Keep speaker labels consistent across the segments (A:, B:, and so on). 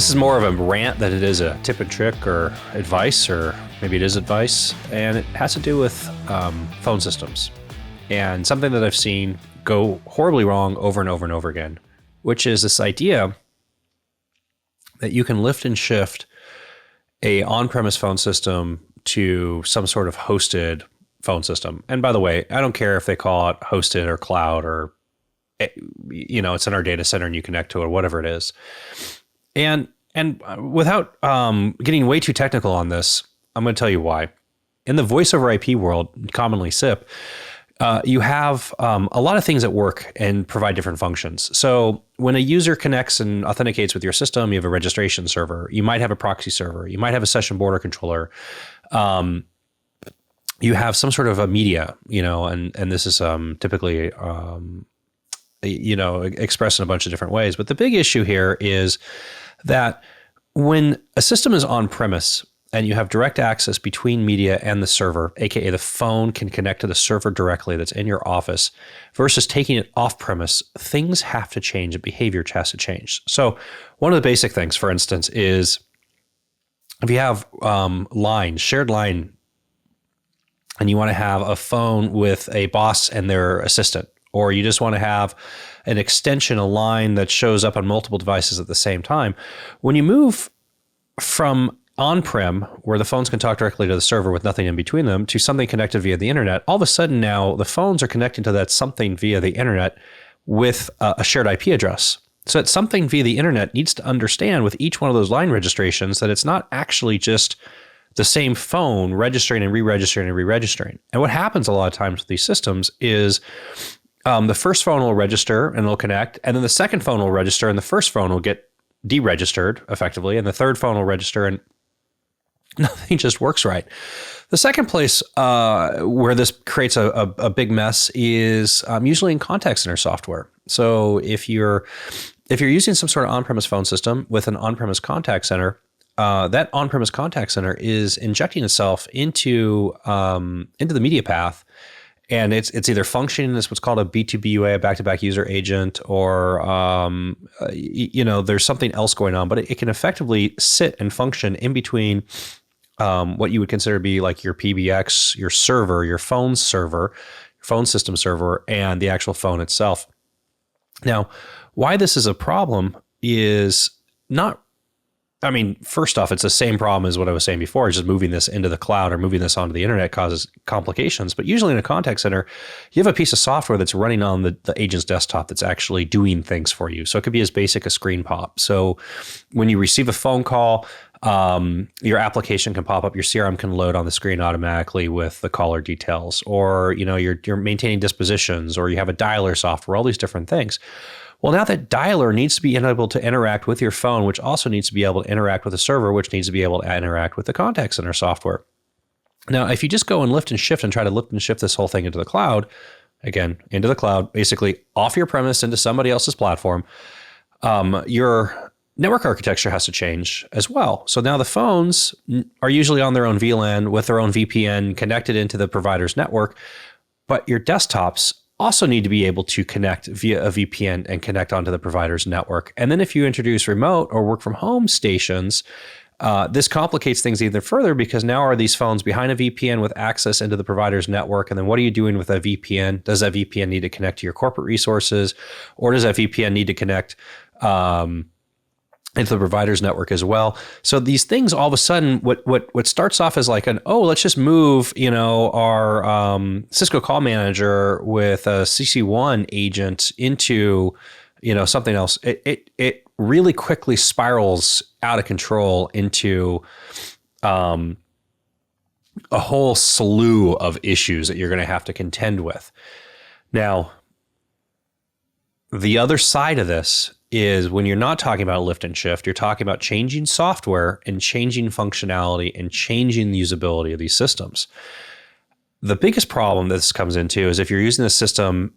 A: This is more of a rant than it is a tip and trick or advice, or maybe it is advice, and it has to do with phone systems and something that I've seen go horribly wrong over and over and over again, which is this idea that you can lift and shift a on-premise phone system to some sort of hosted phone system. And by the way, I don't care if they call it hosted or cloud or, it's in our data center and you connect to it or whatever it is. And without getting way too technical on this, I'm going to tell you why. In the voice over IP world, commonly SIP, you have a lot of things that work and provide different functions. So when a user connects and authenticates with your system, you have a registration server. You might have a proxy server. You might have a session border controller. You have some sort of a media, and this is typically expressed in a bunch of different ways. But the big issue here is that when a system is on premise and you have direct access between media and the server, aka the phone can connect to the server directly that's in your office, versus taking it off premise, things have to change and behavior has to change. So one of the basic things, for instance, is if you have shared line, and you want to have a phone with a boss and their assistant, or you just want to have an extension, a line that shows up on multiple devices at the same time. When you move from on-prem, where the phones can talk directly to the server with nothing in between them, to something connected via the internet, all of a sudden now the phones are connecting to that something via the internet with a shared IP address. So that something via the internet needs to understand with each one of those line registrations that it's not actually just the same phone registering and re-registering and re-registering. And what happens a lot of times with these systems is the first phone will register and it'll connect, and then the second phone will register and the first phone will get deregistered effectively, and the third phone will register and nothing just works right. The second place where this creates a big mess is usually in contact center software. So if you're using some sort of on-premise phone system with an on-premise contact center, that on-premise contact center is injecting itself into the media path, and it's either functioning as what's called a B2B UA, a back-to-back user agent, or there's something else going on, but it can effectively sit and function in between what you would consider to be like your PBX, your server, your phone server, your phone system server, and the actual phone itself. Now, why this is a problem is not. First off, it's the same problem as what I was saying before. Just moving this into the cloud or moving this onto the internet causes complications. But usually in a contact center, you have a piece of software that's running on the agent's desktop that's actually doing things for you. So it could be as basic as screen pop. So when you receive a phone call, your application can pop up, your CRM can load on the screen automatically with the caller details, or you're maintaining dispositions, or you have a dialer software, all these different things. Well, now that dialer needs to be able to interact with your phone, which also needs to be able to interact with the server, which needs to be able to interact with the contact center software. Now, if you just go and lift and shift and try to lift and shift this whole thing into the cloud, basically off your premise into somebody else's platform, your network architecture has to change as well. So now the phones are usually on their own VLAN with their own VPN connected into the provider's network, but your desktops also need to be able to connect via a VPN and connect onto the provider's network. And then if you introduce remote or work from home stations, this complicates things even further, because now are these phones behind a VPN with access into the provider's network? And then what are you doing with that VPN? Does that VPN need to connect to your corporate resources, or does that VPN need to connect into the provider's network as well? So these things, all of a sudden, what starts off as like let's just move, our Cisco call manager with a CC1 agent into, something else. It really quickly spirals out of control into a whole slew of issues that you're going to have to contend with. Now, the other side of this is when you're not talking about lift and shift, you're talking about changing software and changing functionality and changing the usability of these systems. The biggest problem this comes into is if you're using the system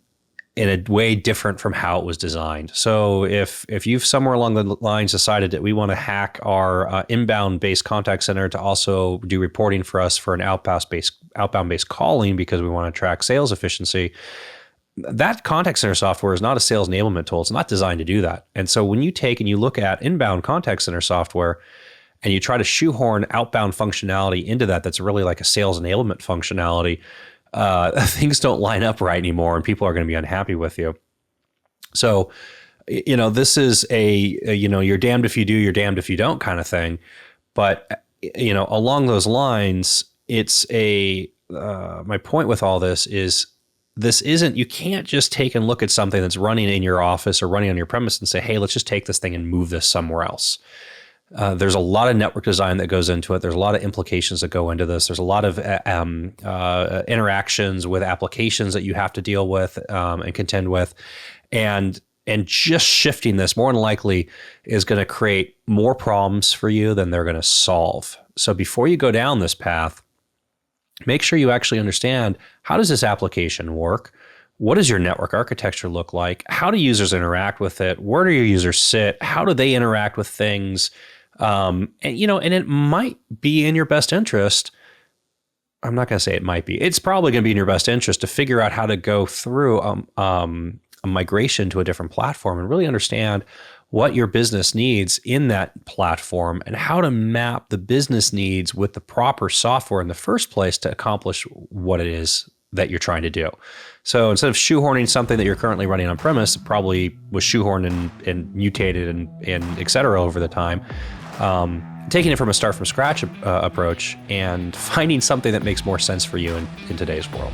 A: in a way different from how it was designed. So if you've somewhere along the lines decided that we want to hack our inbound-based contact center to also do reporting for us for an outbound-based calling because we want to track sales efficiency, that contact center software is not a sales enablement tool. It's not designed to do that. And so when you take and you look at inbound contact center software and you try to shoehorn outbound functionality into that, that's really like a sales enablement functionality, things don't line up right anymore, and people are going to be unhappy with you. So, this is you're damned if you do, you're damned if you don't kind of thing. But, along those lines, it's my point with all this is, you can't just take and look at something that's running in your office or running on your premise and say, hey, let's just take this thing and move this somewhere else. There's a lot of network design that goes into it. There's a lot of implications that go into this. There's a lot of interactions with applications that you have to deal with and contend with. And just shifting this more than likely is going to create more problems for you than they're going to solve. So before you go down this path, make sure you actually understand, how does this application work? What does your network architecture look like? How do users interact with it? Where do your users sit? How do they interact with things? And it might be in your best interest. I'm not going to say it might be. It's probably going to be in your best interest to figure out how to go through a migration to a different platform and really understand what your business needs in that platform and how to map the business needs with the proper software in the first place to accomplish what it is that you're trying to do. So instead of shoehorning something that you're currently running on premise, it probably was shoehorned and mutated and et cetera over the time. Taking it from a start from scratch approach and finding something that makes more sense for you in today's world.